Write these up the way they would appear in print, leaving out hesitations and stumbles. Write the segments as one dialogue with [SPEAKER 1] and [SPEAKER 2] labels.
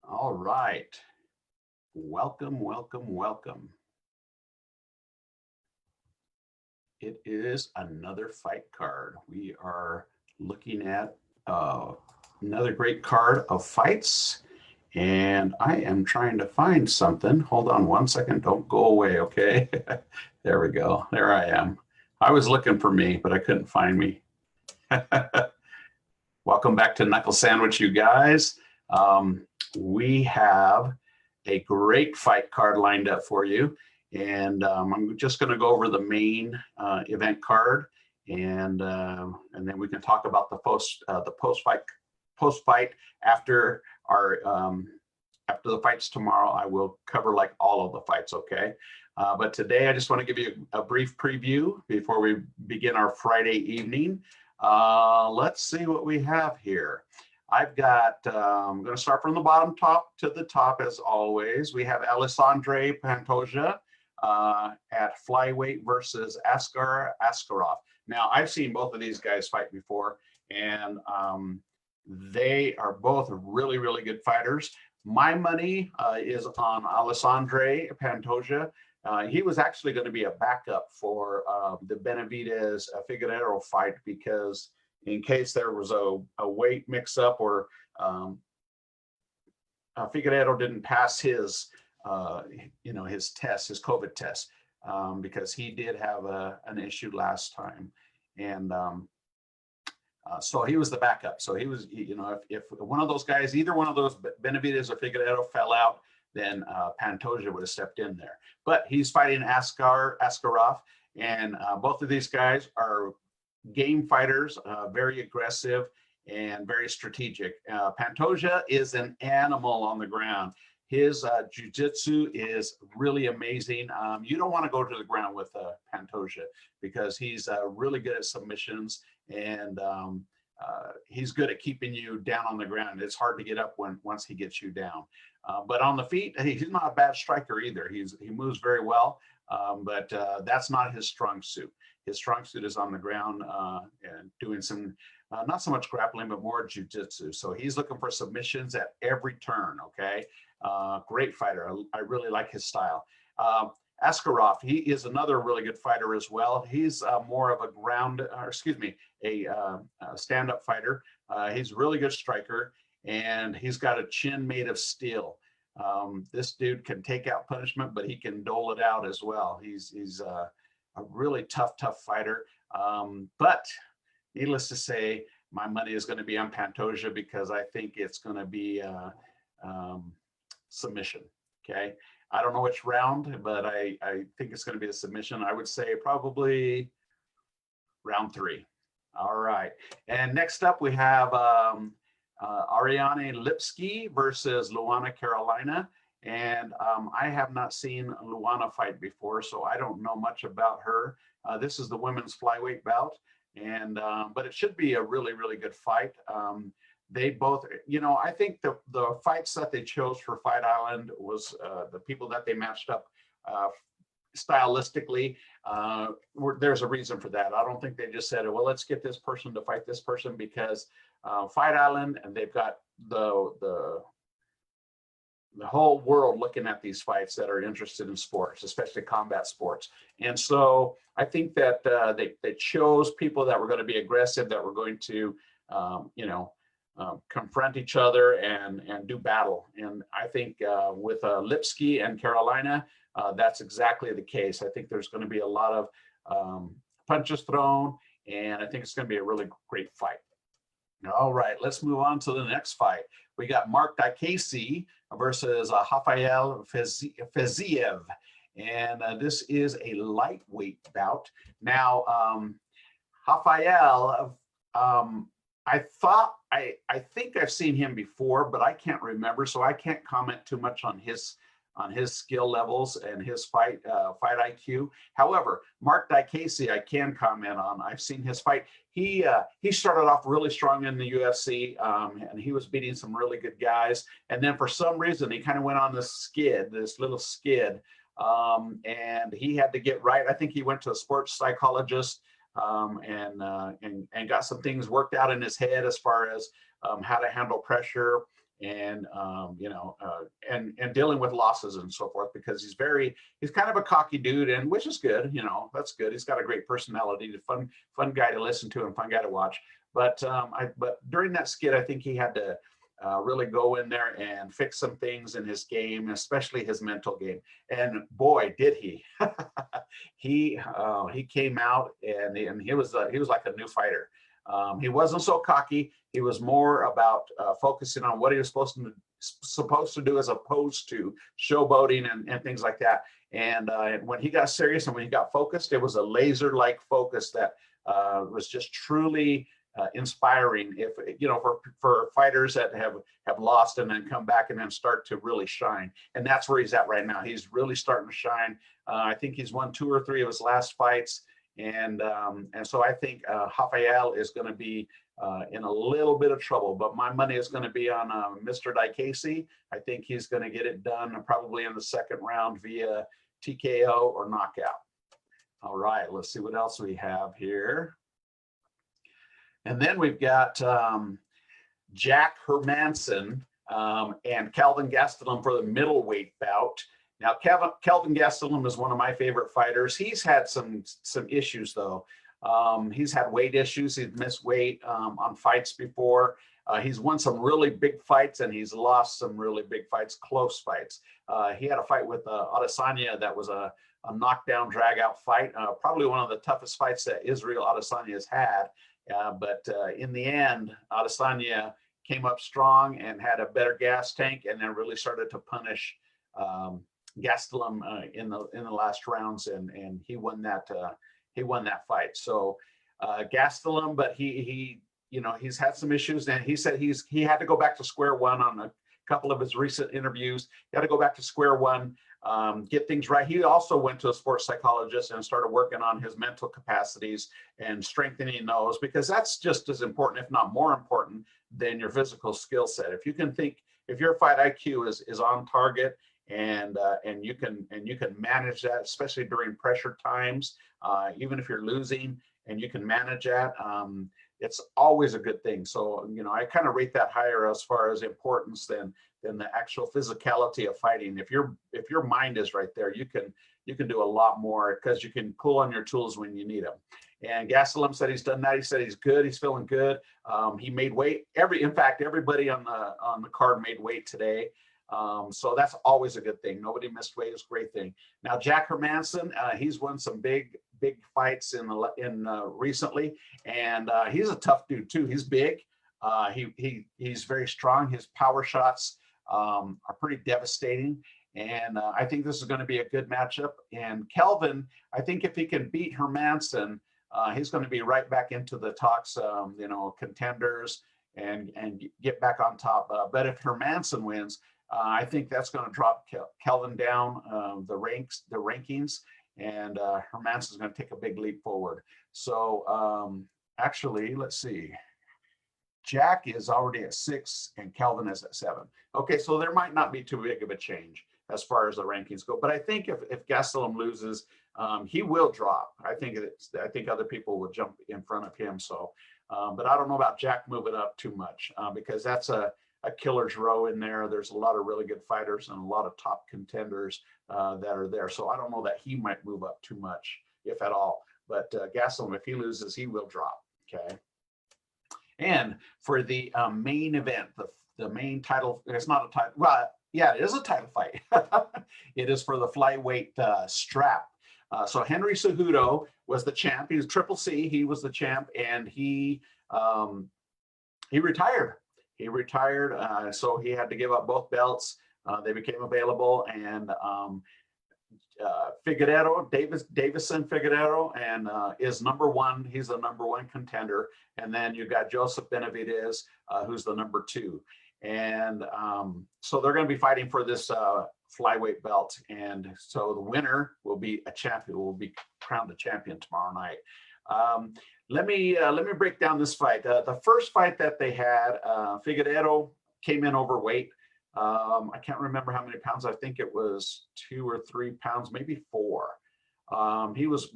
[SPEAKER 1] All right. Welcome, welcome, welcome. It is another fight card. We are looking at another great card of fights. And I am trying to find something. Hold on one second. Don't go away, okay? There we go. There I am. I was looking for me, but I couldn't find me. Welcome back to Knuckle Sandwich, you guys. We have a great fight card lined up for you. And I'm just going to go over the main event card, and then we can talk about the post fight after our after the fights tomorrow. I will cover like all of the fights, okay? But today I just want to give you a brief preview before we begin our Friday evening. Let's see what we have here. I've got, I'm going to start from the bottom top to the top as always. We have Alexandre Pantoja at flyweight versus Askarov. Now, I've seen both of these guys fight before, and they are both really, really good fighters. My money is on Alexandre Pantoja. He was actually going to be a backup for the Benavidas Figueiredo fight, because in case there was a weight mix-up or Figueiredo didn't pass his, his test, his COVID test, because he did have an issue last time, and so he was the backup. So he was, if one of those guys, either one of those Benavides or Figueiredo fell out, then Pantoja would have stepped in there. But he's fighting Askarov, and both of these guys are game fighters, very aggressive and very strategic. Pantoja is an animal on the ground. His jiu-jitsu is really amazing. You don't want to go to the ground with Pantoja, because he's really good at submissions, and he's good at keeping you down on the ground. It's hard to get up once he gets you down. But on the feet, he's not a bad striker either. He moves very well, but that's not his strong suit. His strong suit is on the ground and doing some, not so much grappling, but more jiu-jitsu. So he's looking for submissions at every turn, okay? Great fighter. I really like his style. Askarov, he is another really good fighter as well. He's more of a stand-up fighter. He's a really good striker, and he's got a chin made of steel. This dude can take out punishment, but he can dole it out as well. He's a really tough fighter. But needless to say, my money is going to be on Pantoja, because I think it's going to be submission. Okay. I don't know which round, but I think it's going to be a submission. I would say probably round 3. All right. And next up we have Ariane Lipsky versus Luana Carolina. And I have not seen Luana fight before, so I don't know much about her. This is the women's flyweight bout, and but it should be a really, really good fight. They both, I think the fights that they chose for Fight Island was the people that they matched up stylistically. There's a reason for that. I don't think they just said, well, let's get this person to fight this person, because Fight Island, and they've got the whole world looking at these fights that are interested in sports, especially combat sports. And so I think that they chose people that were going to be aggressive, that were going to, confront each other and do battle. And I think with Lipsky and Carolina, that's exactly the case. I think there's going to be a lot of punches thrown, and I think it's going to be a really great fight. All right, let's move on to the next fight. We got Mark Diakase versus Rafael Fiziev. And this is a lightweight bout. Now, Rafael, I think I've seen him before, but I can't remember, so I can't comment too much on his skill levels and his fight IQ. However, Mark Diakase, I can comment on. I've seen his fight. He started off really strong in the UFC, and he was beating some really good guys. And then for some reason, he kind of went on this little skid, and he had to get right. I think he went to a sports psychologist and got some things worked out in his head as far as how to handle pressure and and dealing with losses and so forth, because he's kind of a cocky dude, and which is good. That's good. He's got a great personality, fun guy to listen to and fun guy to watch. But but during that skit, I think he had to really go in there and fix some things in his game, especially his mental game. And boy, did he! He came out and he was like a new fighter. He wasn't so cocky. He was more about focusing on what he was supposed to do, as opposed to showboating and things like that. And when he got serious and when he got focused, it was a laser-like focus that was just truly inspiring. If for fighters that have lost and then come back and then start to really shine. And that's where he's at right now. He's really starting to shine. I think he's won 2 or 3 of his last fights. And so I think Rafael is going to be in a little bit of trouble, but my money is going to be on Mr. Dicasey. I think he's going to get it done probably in the second round via TKO or knockout. All right, let's see what else we have here. And then we've got Jack Hermansson and Kelvin Gastelum for the middleweight bout. Now, Kelvin Gastelum is one of my favorite fighters. He's had some issues, though. He's had weight issues. He's missed weight on fights before. He's won some really big fights, and he's lost some really big fights, close fights. He had a fight with Adesanya that was a knockdown, drag-out fight, probably one of the toughest fights that Israel Adesanya has had. But in the end, Adesanya came up strong and had a better gas tank, and then really started to punish Gastelum in the last rounds, and he won that fight. So Gastelum, but he's had some issues, and he said he had to go back to square one on a couple of his recent interviews. He had to go back to square one, get things right. He also went to a sports psychologist and started working on his mental capacities and strengthening those, because that's just as important, if not more important, than your physical skill set. If your fight IQ is on target, and you can manage that, especially during pressure times, even if you're losing, and you can manage that, it's always a good thing. So I kind of rate that higher as far as importance than the actual physicality of fighting. If your mind is right there, you can do a lot more, because you can pull on your tools when you need them. And Gastelum said he's done that. He said he's good. He's feeling good. He made weight. In fact, everybody on the card made weight today. So that's always a good thing. Nobody missed weight. It's a great thing. Now, Jack Hermansson, he's won some big fights in recently, and he's a tough dude too. He's big. He's very strong. His power shots are pretty devastating, and I think this is going to be a good matchup. And Kelvin, I think if he can beat Hermansson, he's going to be right back into the talks, contenders, and get back on top. But if Hermansson wins, I think that's going to drop Kelvin down the rankings, and Hermansson's going to take a big leap forward. So actually, let's see. Jack is already at 6 and Kelvin is at 7. Okay, so there might not be too big of a change as far as the rankings go. But I think if Gastelum loses, he will drop. I think other people will jump in front of him. So, but I don't know about Jack moving up too much, because that's a killer's row in there. There's a lot of really good fighters and a lot of top contenders that are there. So I don't know that he might move up too much, if at all. But Gastelum, if he loses, he will drop. Okay. And for the main event, the main title, it's not a title. Well, yeah, it is a title fight. It is for the flyweight strap. So Henry Cejudo was the champ. He was Triple C. He was the champ, and he retired. He retired, so he had to give up both belts. They became available, and Figueiredo, Davison Figueiredo, and is number 1. He's the number 1 contender. And then you got Joseph Benavidas, who's the number 2. And so they're going to be fighting for this flyweight belt. And so the winner will be a champion, will be crowned a champion tomorrow night. Let me break down this fight. The first fight that they had, Figueiredo came in overweight. I can't remember how many pounds. I think it was 2 or 3 pounds, maybe 4. He was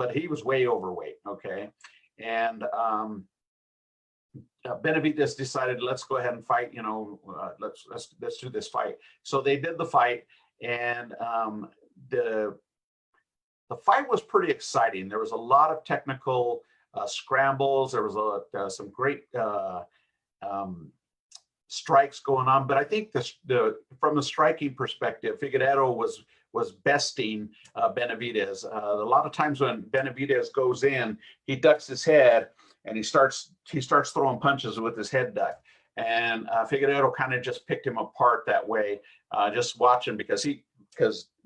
[SPEAKER 1] way overweight. Okay, and Benavidas decided, let's go ahead and fight. Let's do this fight. So they did the fight, and the fight was pretty exciting. There was a lot of technical scrambles. There was some great strikes going on, but I think from the striking perspective, Figueiredo was besting Benavidas. A lot of times when Benavidas goes in, he ducks his head and he starts throwing punches with his head ducked. And Figueiredo kind of just picked him apart that way, just watching, because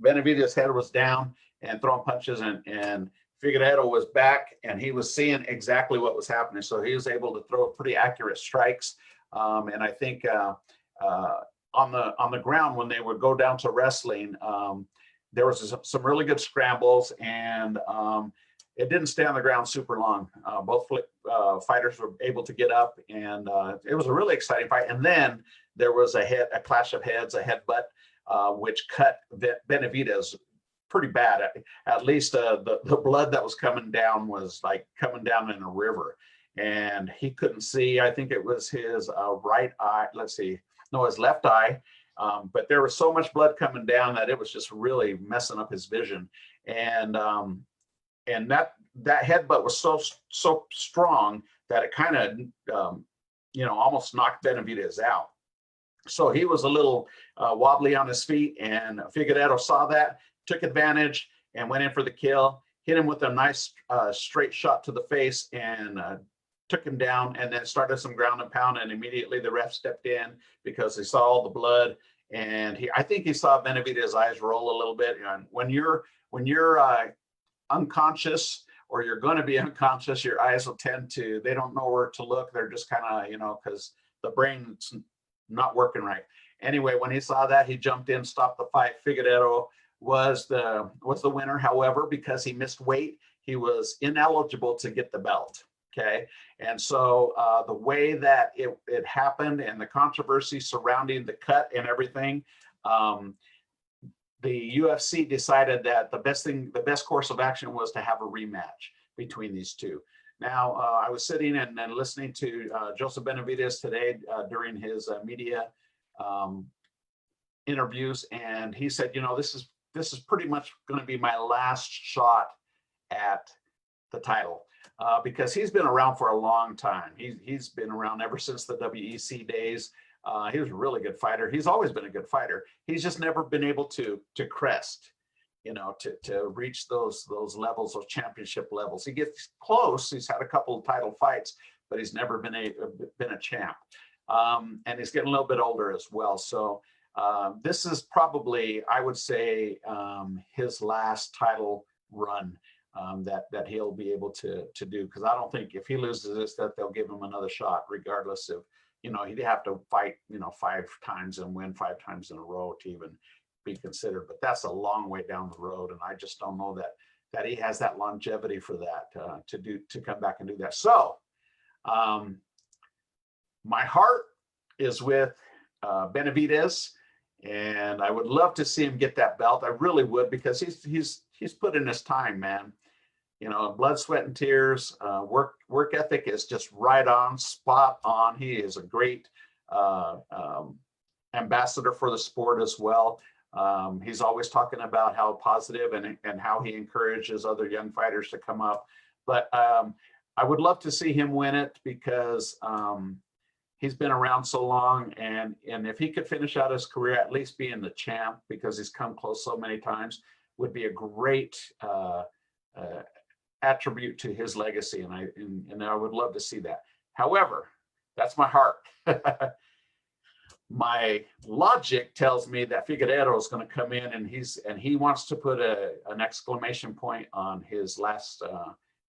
[SPEAKER 1] Benavidas' head was down and throwing punches, and Figueiredo was back and he was seeing exactly what was happening. So he was able to throw pretty accurate strikes. And I think on the ground, when they would go down to wrestling, there was some really good scrambles, and it didn't stay on the ground super long. Both fighters were able to get up, and it was a really exciting fight. And then there was a clash of heads, a headbutt, which cut Benavidas pretty bad. At least the blood that was coming down was like coming down in a river. And he couldn't see. I think it was his right eye. His left eye. But there was so much blood coming down that it was just really messing up his vision. And that headbutt was so strong that it kind of almost knocked Benavidas out. So he was a little wobbly on his feet, and Figueiredo saw that, took advantage, and went in for the kill. Hit him with a nice straight shot to the face, and took him down, and then started some ground and pound, and immediately the ref stepped in because he saw all the blood, and I think he saw Benavidas' eyes roll a little bit. And when you're unconscious, or you're going to be unconscious, your eyes will they don't know where to look. They're just kind of, because the brain's not working right. Anyway, when he saw that, he jumped in, stopped the fight. Figueiredo was the winner. However, because he missed weight, he was ineligible to get the belt. Okay, and so the way that it happened, and the controversy surrounding the cut and everything, the UFC decided that the best course of action was to have a rematch between these two. Now, I was sitting and listening to Joseph Benavidas today during his media interviews, and he said, this is pretty much going to be my last shot at the title. Because he's been around for a long time. He's been around ever since the WEC days. He was a really good fighter. He's always been a good fighter. He's just never been able to crest, to reach those levels, those championship levels. He gets close. He's had a couple of title fights, but he's never been a champ. And he's getting a little bit older as well. So this is probably, I would say, his last title run. That he'll be able to do, because I don't think if he loses this that they'll give him another shot, regardless of, he'd have to fight 5 times and win 5 times in a row to even be considered. But that's a long way down the road, and I just don't know that he has that longevity for that to come back and do that. So my heart is with Benavidas, and I would love to see him get that belt. I really would, because he's put in his time, man. Blood, sweat, and tears. Work ethic is just right on, spot on. He is a great ambassador for the sport as well. He's always talking about how positive and how he encourages other young fighters to come up. But I would love to see him win it, because he's been around so long, and if he could finish out his career at least being the champ, because he's come close so many times, would be a great attribute to his legacy, and I would love to see that. However, that's my heart. My logic tells me that Figueiredo is going to come in, and he wants to put an exclamation point on his last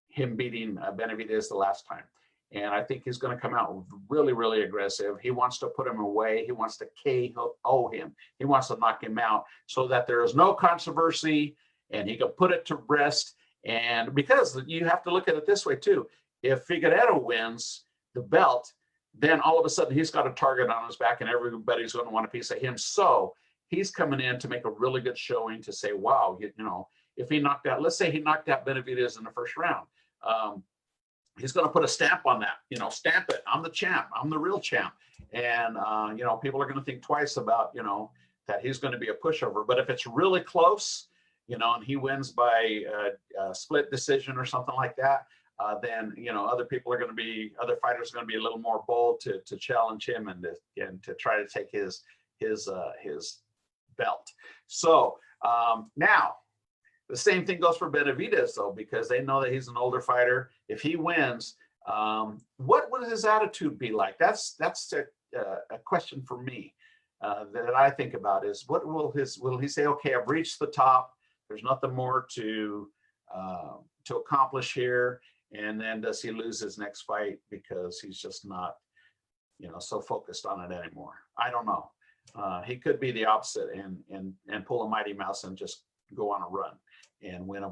[SPEAKER 1] him beating Benavidas the last time. And I think he's going to come out really, really aggressive. He wants to put him away. He wants to KO him. He wants to knock him out, so that there is no controversy, and he can put it to rest. And because you have to look at it this way too, if Figueiredo wins the belt, then all of a sudden he's got a target on his back, and everybody's going to want a piece of him. So he's coming in to make a really good showing, to say, wow, if he knocked out, let's say he knocked out Benavidas in the first round. he's going to put a stamp on that, you know, stamp it. I'm the champ. I'm the real champ. And, you know, people are going to think twice about, you know, that he's going to be a pushover. But if it's really close, you know, and he wins by a split decision or something like that, then, you know, other fighters are going to be a little more bold to challenge him and to try to take his belt. So now, the same thing goes for Benavidas, though, because they know that he's an older fighter. If he wins, what would his attitude be like? That's a question for me that I think about is what will he say? Okay, I've reached the top. There's nothing more to accomplish here. And then does he lose his next fight because he's just not, you know, so focused on it anymore? I don't know. He could be the opposite and pull a Mighty Mouse and just go on a run and win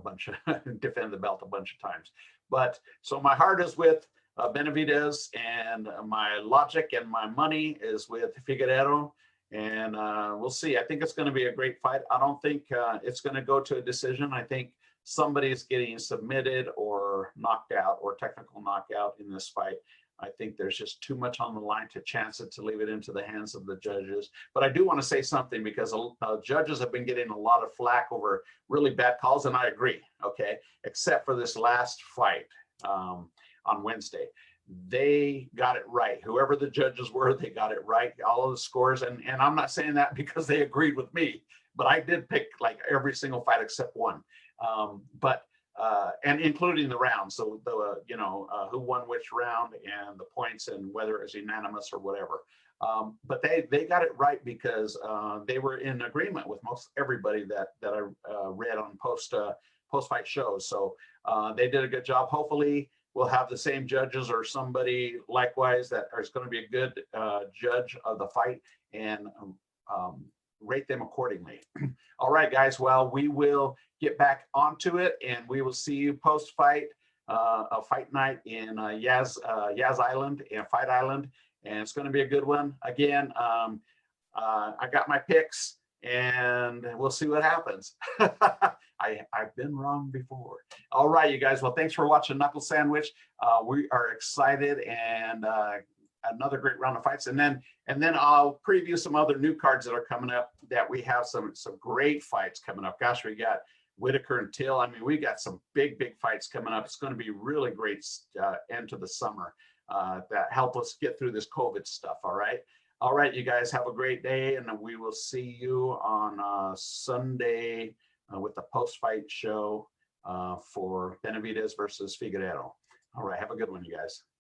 [SPEAKER 1] defend the belt a bunch of times. But so my heart is with Benavidas, and my logic and my money is with Figueiredo. And we'll see. I think it's going to be a great fight. I don't think it's going to go to a decision. I think somebody's getting submitted or knocked out or technical knockout in this fight. I think there's just too much on the line to chance it, to leave it into the hands of the judges. But I do want to say something, because judges have been getting a lot of flack over really bad calls, and I agree, okay, except for this last fight on Wednesday. They got it right. Whoever the judges were, they got it right, all of the scores. And I'm not saying that because they agreed with me, but I did pick like every single fight except one. And including the rounds, so you know, who won which round and the points and whether it was unanimous or whatever. But they got it right because they were in agreement with most everybody that I read on post-fight shows. So they did a good job. Hopefully we'll have the same judges or somebody likewise that is going to be a good judge of the fight and rate them accordingly. All right, guys. Well, we will get back onto it, and we will see you post-fight, a fight night in Yaz Island and Fight Island, and it's going to be a good one. Again, I got my picks, and we'll see what happens. I've been wrong before. All right, you guys. Well, thanks for watching Knuckle Sandwich. We are excited, and another great round of fights, and then I'll preview some other new cards that are coming up. That we have some great fights coming up. Gosh, we got Whitaker and Till. I mean, we got some big fights coming up. It's going to be really great end to the summer that help us get through this COVID stuff. All right, you guys have a great day, and we will see you on Sunday with the post-fight show for Benavidas versus Figueiredo. All right, have a good one, you guys.